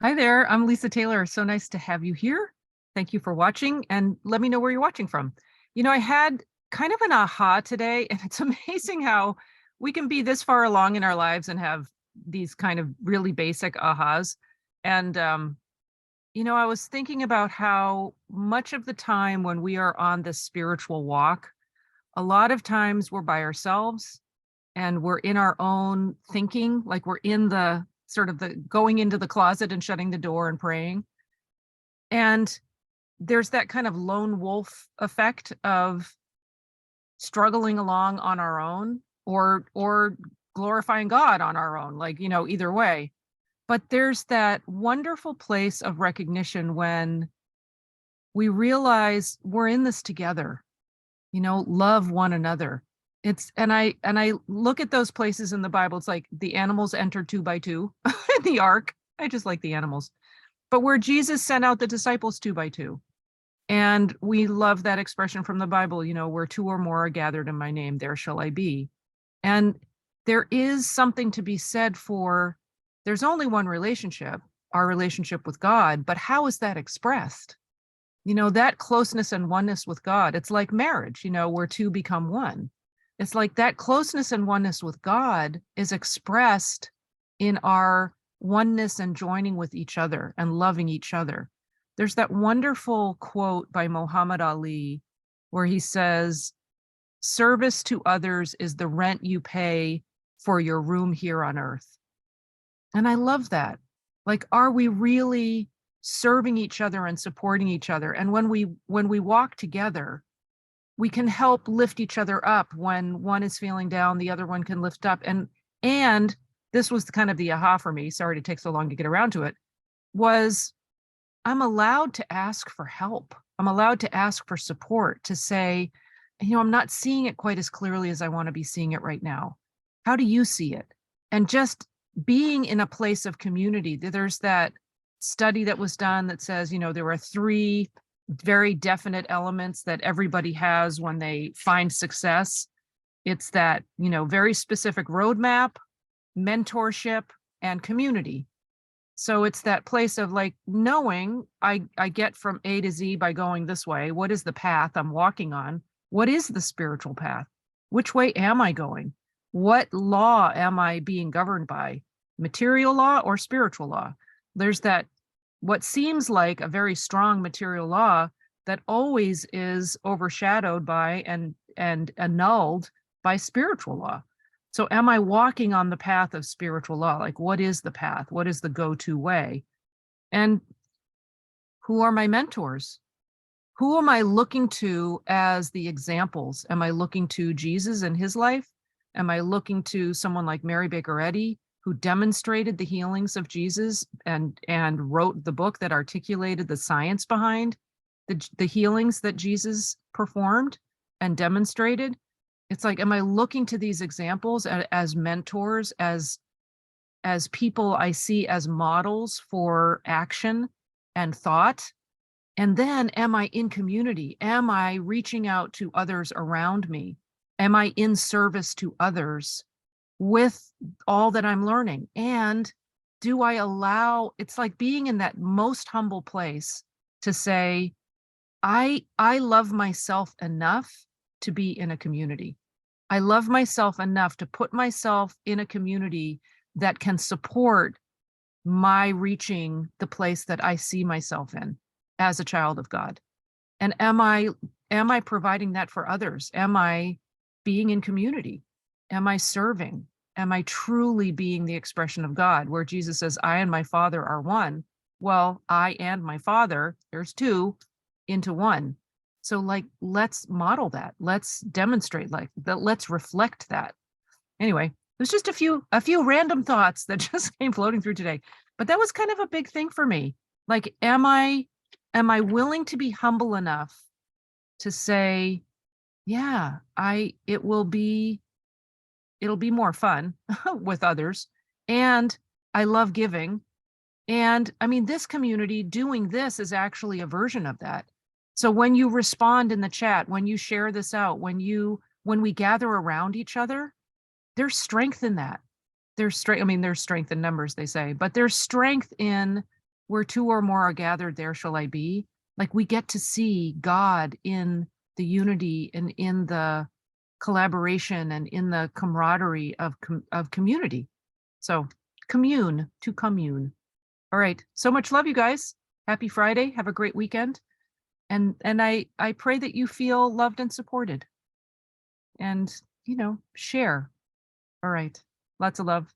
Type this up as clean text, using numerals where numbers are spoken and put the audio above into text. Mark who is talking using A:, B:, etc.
A: Hi there, I'm Lisa Taylor. So nice to have you here. Thank you for watching and let me know where you're watching from. I had kind of an aha today, and it's amazing how we can be this far along in our lives and have these kind of really basic ahas. And, I was thinking about how much of the time when we are on this spiritual walk, a lot of times we're by ourselves and we're in our own thinking, like we're in the sort of the going into the closet and shutting the door and praying. And there's that kind of lone wolf effect of struggling along on our own or glorifying God on our own, like, either way. But there's that wonderful place of recognition when we realize we're in this together, love one another. And I look at those places in the Bible. It's like the animals entered two by two in the ark. I just like the animals. But where Jesus sent out the disciples two by two. And we love that expression from the Bible, where two or more are gathered in my name, there shall I be. And there is something to be said for there's only one relationship, our relationship with God, but how is that expressed? That closeness and oneness with God, it's like marriage, where two become one. It's like that closeness and oneness with God is expressed in our oneness and joining with each other and loving each other. There's that wonderful quote by Muhammad Ali where he says, service to others is the rent you pay for your room here on earth. And I love that. Like, are we really serving each other and supporting each other? And when we walk together, we can help lift each other up. When one is feeling down, the other one can lift up. And this was kind of the aha for me. Sorry to take so long to get around to it. Was I'm allowed to ask for help. I'm allowed to ask for support, to say, I'm not seeing it quite as clearly as I want to be seeing it right now. How do you see it? And just being in a place of community. There's that study that was done that says, there are three very definite elements that everybody has when they find success. It's that, very specific roadmap, mentorship, and community. So it's that place of like knowing I get from A to Z by going this way. What is the path I'm walking on? What is the spiritual path? Which way am I going? What law am I being governed by? Material law or spiritual law? There's that what seems like a very strong material law that always is overshadowed by and annulled by spiritual law. So am I walking on the path of spiritual law? Like, what is the path? What is the go-to way? And who are my mentors? Who am I looking to as the examples? Am I looking to Jesus and his life? Am I looking to someone like Mary Baker Eddy, who demonstrated the healings of Jesus and wrote the book that articulated the science behind the healings that Jesus performed and demonstrated? It's like, am I looking to these examples as mentors, as people I see as models for action and thought? And then am I in community? Am I reaching out to others around me? Am I in service to others with all that I'm learning? And do I allow, it's like being in that most humble place to say, I love myself enough to be in a community. I love myself enough to put myself in a community that can support my reaching the place that I see myself in as a child of God. And am I providing that for others? Am I being in community? Am I serving? Am I truly being the expression of God, where Jesus says, I and my Father are one? Well, I and my Father, there's two, into one. So like, let's model that. Let's demonstrate like that. Let's reflect that. Anyway, there's just a few random thoughts that just came floating through today, but that was kind of a big thing for me. Like, am I willing to be humble enough to say, yeah, it'll be more fun with others. And I love giving. And I mean, this community doing this is actually a version of that. So when you respond in the chat, when you share this out, when we gather around each other, there's strength in that. There's strength. I mean, there's strength in numbers, they say, but there's strength in where two or more are gathered, there shall I be. Like we get to see God in the unity and in the collaboration and in the camaraderie of community. So to commune. All right. So much love, you guys. Happy Friday. Have a great weekend. And I pray that you feel loved and supported. And, share. All right. Lots of love.